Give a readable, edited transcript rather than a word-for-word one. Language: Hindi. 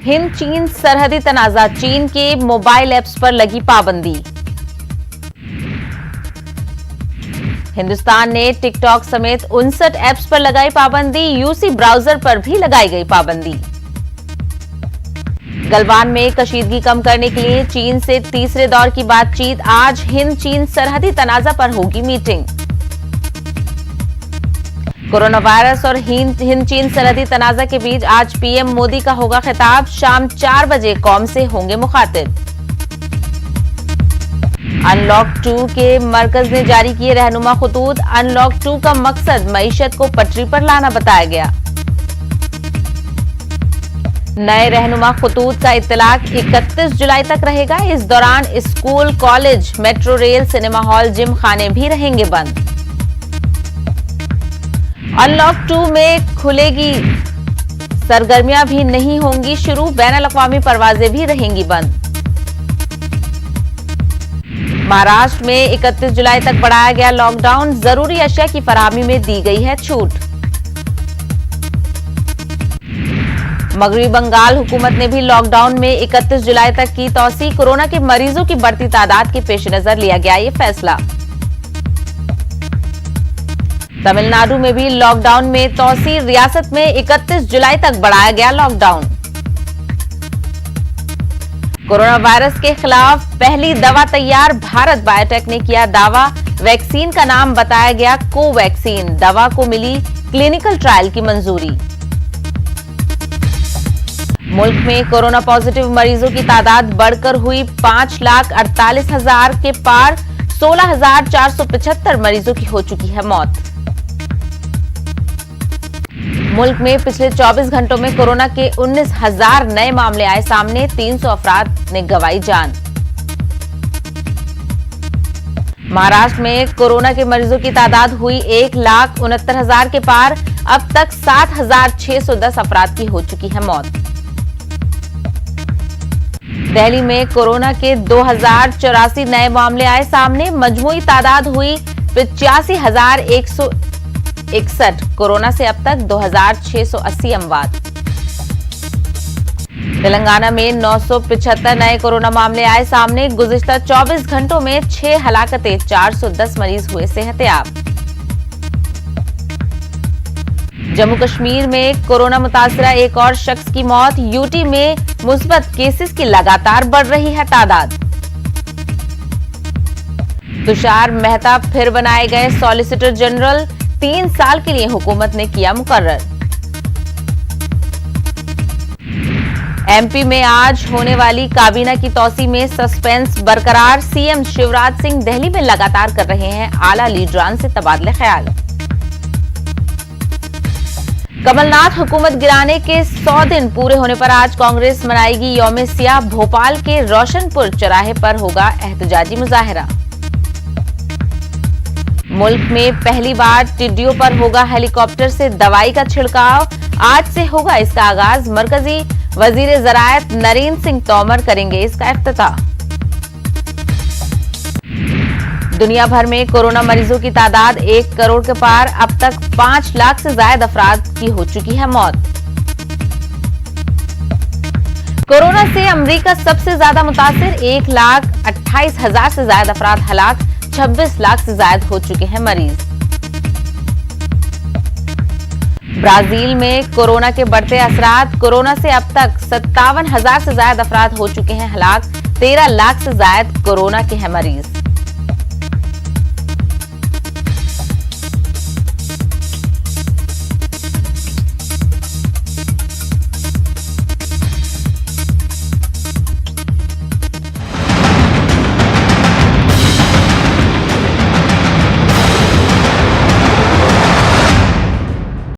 हिंद चीन सरहदी तनाजा, चीन के मोबाइल ऐप्स पर लगी पाबंदी। हिंदुस्तान ने टिकटॉक समेत 59 ऐप्स पर लगाई पाबंदी, यूसी ब्राउजर पर भी लगाई गई पाबंदी। गलवान में कशीदगी कम करने के लिए चीन से तीसरे दौर की बातचीत, आज हिंद चीन सरहदी तनाजा पर होगी मीटिंग। कोरोना वायरस और हिंद चीन सरहदी तनाजा के बीच आज पीएम मोदी का होगा खिताब, शाम 4 बजे कौम से होंगे मुखातिब। अनलॉक 2 के मरकज ने जारी किए रहनुमा खतूत, अनलॉक 2 का मकसद मईशत को पटरी पर लाना बताया गया। नए रहनुमा खतूत का इत्तलाक 31 जुलाई तक रहेगा। इस दौरान school, college, metro rail, cinema hall, gym खाने भी रहेंगे बंद। अनलॉक 2 में खुलेगी सरगर्मियां भी नहीं होंगी शुरू, बैनुल-अक़वामी परवाजें भी रहेंगी बंद। महाराष्ट्र में 31 जुलाई तक बढ़ाया गया लॉकडाउन, जरूरी अशिया की फराहमी में दी गई है छूट। मगरबी बंगाल हुकूमत ने भी लॉकडाउन में 31 जुलाई तक की तौसी, कोरोना के मरीजों की बढ़ती तादाद के पेश नजर लिया गया ये फैसला। तमिलनाडु में भी लॉकडाउन में तौसी, रियासत में 31 जुलाई तक बढ़ाया गया लॉकडाउन। कोरोना वायरस के खिलाफ पहली दवा तैयार, भारत बायोटेक ने किया दावा, वैक्सीन का नाम बताया गया कोवैक्सीन, दवा को मिली क्लिनिकल ट्रायल की मंजूरी। मुल्क में कोरोना पॉजिटिव मरीजों की तादाद बढ़कर हुई 5,48,000 के पार, 16,475 मरीजों की हो चुकी है मौत। मुल्क में पिछले 24 घंटों में कोरोना के 19,000 नए मामले आए सामने, 300 अफराद ने गंवाई जान। महाराष्ट्र में कोरोना के मरीजों की तादाद हुई 1,69,000 के पार, अब तक 7,610 अफराद की हो चुकी है मौत। दिल्ली में कोरोना के 2,084 नए मामले आए सामने, मजमूई तादाद हुई 85,161, कोरोना से अब तक 2,680 अमवात। तेलंगाना में 975 नए कोरोना मामले आए सामने, गुज़िश्ता 24 घंटों में 6 हलाकतें, 410 मरीज हुए सेहतयाब। जम्मू कश्मीर में कोरोना मुतासरा एक और शख्स की मौत, यूटी में मुस्बत केसेस की लगातार बढ़ रही है तादाद। तुषार मेहता फिर बनाए गए सॉलिसिटर जनरल, 3 साल के लिए हुकूमत ने किया मुकर्रर। एमपी में आज होने वाली काबीना की तौसी में सस्पेंस बरकरार, सीएम शिवराज सिंह दिल्ली में लगातार कर रहे हैं आला लीडरान से तबादले ख्याल। कमलनाथ हुकूमत गिराने के 100 दिन पूरे होने पर आज कांग्रेस मनाएगी यौम सियाह, भोपाल के रोशनपुर चौराहे पर होगा एहतजाजी मुजाहिरा। मुल्क में पहली बार टिड्डियों पर होगा हेलीकॉप्टर से दवाई का छिड़काव, आज से होगा इसका आगाज, मरकजी वजीर ज़राअत नरेंद्र सिंह तोमर करेंगे इसका इफ्तिताह। दुनिया भर में कोरोना मरीजों की तादाद 1 करोड़ के पार, अब तक 5 लाख से ज्यादा अफराद की हो चुकी है मौत। कोरोना से अमेरिका सबसे ज्यादा मुतासिर, 1,28,000 से ज्यादा अफराद हलाक, 26 लाख से ज्यादा हो चुके हैं मरीज। ब्राजील में कोरोना के बढ़ते असरात, कोरोना से अब तक 57,000 से ज्यादा अफराद हो चुके हैं हलाक, 13 लाख से ज्यादा कोरोना के हैं मरीज।